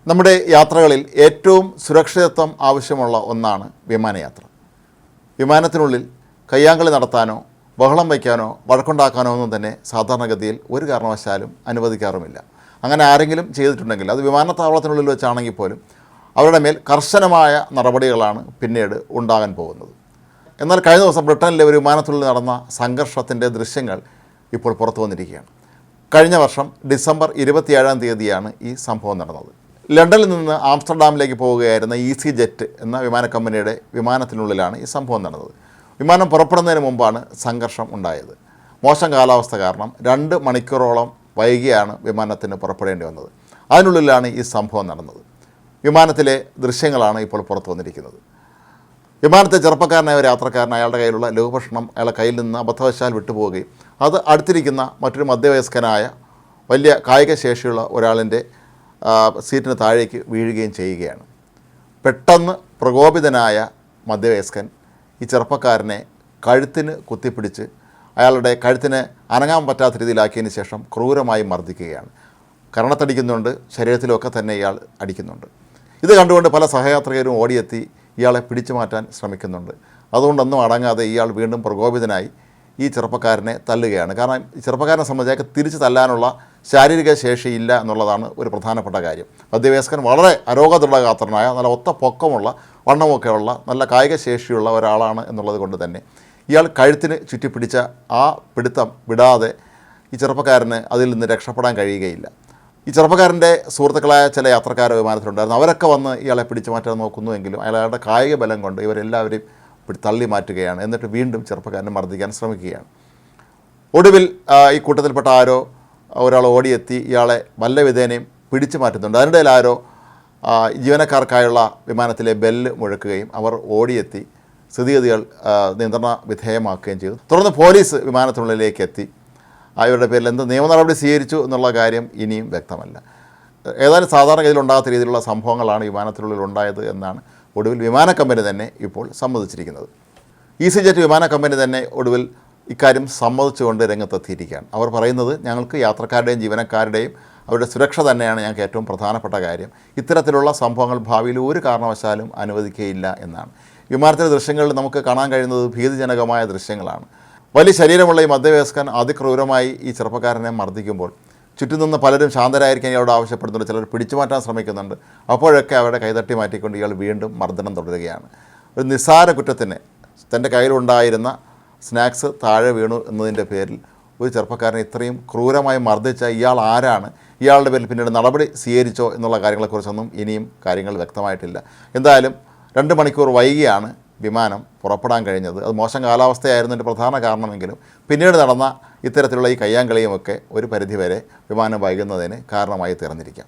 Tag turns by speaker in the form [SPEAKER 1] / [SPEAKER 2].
[SPEAKER 1] നമ്മുടെ യാത്രകളിൽ ഏറ്റവും സുരക്ഷിതത്വം ആവശ്യമുള്ള ഒന്നാണ് വിമാനയാത്ര. വിമാനത്തിനുള്ളിൽ കയ്യാങ്കളി നടത്താനോ ബഹളം വയ്ക്കാനോ വഴക്കുണ്ടാക്കാനോ ഒന്നും തന്നെ സാധാരണഗതിയിൽ ഒരു കാരണവശാലും അനുവദിക്കാറുമില്ല. അങ്ങനെ ആരെങ്കിലും ചെയ്തിട്ടുണ്ടെങ്കിൽ അത് വിമാനത്താവളത്തിനുള്ളിൽ വെച്ചാണെങ്കിൽ പോലും അവരുടെ മേൽ കർശനമായ നടപടികളാണ് പിന്നീട് ഉണ്ടാകാൻ പോകുന്നത്. എന്നാൽ കഴിഞ്ഞ ദിവസം ബ്രിട്ടനിലെ ഒരു വിമാനത്തിനുള്ളിൽ നടന്ന സംഘർഷത്തിൻ്റെ ദൃശ്യങ്ങൾ ഇപ്പോൾ പുറത്തു വന്നിരിക്കുകയാണ്. കഴിഞ്ഞ വർഷം ഡിസംബർ 27-ാം തീയതിയാണ് ഈ സംഭവം നടന്നത്. ലണ്ടനിൽ നിന്ന് ആംസ്റ്റർഡാമിലേക്ക് പോവുകയായിരുന്ന EasyJet എന്ന വിമാന കമ്പനിയുടെ വിമാനത്തിനുള്ളിലാണ് ഈ സംഭവം നടന്നത്. വിമാനം പുറപ്പെടുന്നതിന് മുമ്പാണ് സംഘർഷം ഉണ്ടായത്. മോശം കാലാവസ്ഥ കാരണം 2 മണിക്കൂറോളം വൈകിയാണ് വിമാനത്തിന് പുറപ്പെടേണ്ടി വന്നത്. അതിനുള്ളിലാണ് ഈ സംഭവം നടന്നത്. വിമാനത്തിലെ ദൃശ്യങ്ങളാണ് ഇപ്പോൾ പുറത്തു വന്നിരിക്കുന്നത്. വിമാനത്തെ ചെറുപ്പക്കാരനായ ഒരു യാത്രക്കാരൻ അയാളുടെ കയ്യിലുള്ള ലഘുഭക്ഷണം അയാളുടെ കയ്യിൽ നിന്ന് അബദ്ധവശാൽ വിട്ടുപോവുകയും അത് അടുത്തിരിക്കുന്ന മറ്റൊരു മധ്യവയസ്കനായ വലിയ കായിക ശേഷിയുള്ള ഒരാളിൻ്റെ സീറ്റിന് താഴേക്ക് വീഴുകയും ചെയ്യുകയാണ്. പെട്ടെന്ന് പ്രകോപിതനായ മധ്യവയസ്കൻ ഈ ചെറുപ്പക്കാരനെ കഴുത്തിന് കുത്തിപ്പിടിച്ച് അയാളുടെ കഴുത്തിന് അനങ്ങാൻ പറ്റാത്ത രീതിയിലാക്കിയതിന് ശേഷം ക്രൂരമായി മർദ്ദിക്കുകയാണ്. കരണത്തടിക്കുന്നുണ്ട്, ശരീരത്തിലൊക്കെ തന്നെ ഇയാൾ അടിക്കുന്നുണ്ട്. ഇത് കണ്ടുകൊണ്ട് പല സഹയാത്രികരും ഓടിയെത്തി ഇയാളെ പിടിച്ചു മാറ്റാൻ ശ്രമിക്കുന്നുണ്ട്. അതുകൊണ്ടൊന്നും അടങ്ങാതെ ഇയാൾ വീണ്ടും പ്രകോപിതനായി ഈ ചെറുപ്പക്കാരനെ തല്ലുകയാണ്. കാരണം ഈ ചെറുപ്പക്കാരനെ സംബന്ധിച്ച് തിരിച്ച് തല്ലാനുള്ള ശാരീരിക ശേഷിയില്ല എന്നുള്ളതാണ് ഒരു പ്രധാനപ്പെട്ട കാര്യം. മധ്യവയസ്കൻ വളരെ അരോഗദൃഢഗാത്രനായ നല്ല ഒത്ത പൊക്കമുള്ള വണ്ണമൊക്കെയുള്ള നല്ല കായിക ശേഷിയുള്ള ഒരാളാണ് എന്നുള്ളത് കൊണ്ട് തന്നെ ഇയാൾ കഴുത്തിന് ചുറ്റിപ്പിടിച്ച ആ പിടുത്തം വിടാതെ ഈ ചെറുപ്പക്കാരന് അതിൽ നിന്ന് രക്ഷപ്പെടാൻ കഴിയുകയില്ല. ഈ ചെറുപ്പക്കാരൻ്റെ സുഹൃത്തുക്കളായ ചില യാത്രക്കാർ വിമാനത്തിലുണ്ടായിരുന്നു. അവരൊക്കെ വന്ന് ഇയാളെ പിടിച്ചു മാറ്റാൻ നോക്കുന്നുവെങ്കിലും അയാളുടെ കായിക ബലം കൊണ്ട് ഇവരെല്ലാവരെയും തള്ളി മാറ്റുകയാണ്. എന്നിട്ട് വീണ്ടും ചെറുപ്പക്കാരനെ മർദ്ദിക്കാൻ ശ്രമിക്കുകയാണ്. ഒടുവിൽ ഈ കൂട്ടത്തിൽപ്പെട്ട ഒരാൾ ഓടിയെത്തി ഇയാളെ വല്ല വിധേനയും പിടിച്ചു മാറ്റുന്നുണ്ട്. അതിനിടയിൽ ജീവനക്കാർക്കായുള്ള വിമാനത്തിലെ ബെല്ല് മുഴക്കുകയും അവർ ഓടിയെത്തി സ്ഥിതിഗതികൾ നിയന്ത്രണ വിധേയമാക്കുകയും ചെയ്തു. തുടർന്ന് പോലീസ് വിമാനത്തിനുള്ളിലേക്ക് എത്തി. ഇവരുടെ പേരിൽ എന്ത് നിയമ നടപടി സ്വീകരിച്ചു എന്നുള്ള കാര്യം ഇനിയും വ്യക്തമല്ല. ഏതായാലും സാധാരണഗതിയിൽ ഉണ്ടാകാത്ത രീതിയിലുള്ള സംഭവങ്ങളാണ് വിമാനത്തിനുള്ളിൽ ഉണ്ടായത് എന്നാണ് ഒടുവിൽ വിമാന കമ്പനി തന്നെ ഇപ്പോൾ സമ്മതിച്ചിരിക്കുന്നത്. EasyJet വിമാന കമ്പനി തന്നെ ഒടുവിൽ ഇക്കാര്യം സമ്മതിച്ചുകൊണ്ട് രംഗത്തെത്തിയിരിക്കുകയാണ്. അവർ പറയുന്നത് ഞങ്ങൾക്ക് യാത്രക്കാരുടെയും ജീവനക്കാരുടെയും അവരുടെ സുരക്ഷ തന്നെയാണ് ഞങ്ങൾക്ക് ഏറ്റവും പ്രധാനപ്പെട്ട കാര്യം. ഇത്തരത്തിലുള്ള സംഭവങ്ങൾ ഭാവിയിൽ ഒരു കാരണവശാലും അനുവദിക്കുകയില്ല എന്നാണ്. വിമാനത്തിലെ ദൃശ്യങ്ങളിൽ നമുക്ക് കാണാൻ കഴിയുന്നത് ഭീതിജനകമായ ദൃശ്യങ്ങളാണ്. വലിയ ശരീരമുള്ള ഈ മധ്യവയസ്കൻ അതിക്രൂരമായി ഈ ചെറുപ്പക്കാരനെ മർദ്ദിക്കുമ്പോൾ ചുറ്റും നിന്ന് പലരും ശാന്തരായിരിക്കാൻ ഇയാളോട് ആവശ്യപ്പെടുന്നുണ്ട്. ചിലർ പിടിച്ചു മാറ്റാൻ ശ്രമിക്കുന്നുണ്ട്. അപ്പോഴൊക്കെ അവരുടെ കൈതട്ടി മാറ്റിക്കൊണ്ട് ഇയാൾ വീണ്ടും മർദ്ദനം തുടരുകയാണ്. ഒരു നിസ്സാര കുറ്റത്തിന് തൻ്റെ കയ്യിലുണ്ടായിരുന്ന സ്നാക്സ് താഴെ വീണു എന്നതിൻ്റെ പേരിൽ ഒരു ചെറുപ്പക്കാരനെ ഇത്രയും ക്രൂരമായി മർദ്ദിച്ച ഇയാൾ ആരാണ്, ഇയാളുടെ പേരിൽ പിന്നീട് നടപടി സ്വീകരിച്ചോ എന്നുള്ള കാര്യങ്ങളെക്കുറിച്ചൊന്നും ഇനിയും കാര്യങ്ങൾ വ്യക്തമായിട്ടില്ല. എന്തായാലും 2 മണിക്കൂർ വൈകിയാണ് വിമാനം പുറപ്പെടാൻ കഴിഞ്ഞത്. അത് മോശം കാലാവസ്ഥയായിരുന്നതിൻ്റെ പ്രധാന കാരണമെങ്കിലും പിന്നീട് നടന്ന ഇത്തരത്തിലുള്ള ഈ കയ്യാങ്കളിയുമൊക്കെ ഒരു പരിധിവരെ വിമാനം വൈകുന്നതിന് കാരണമായി തീർന്നിരിക്കാം.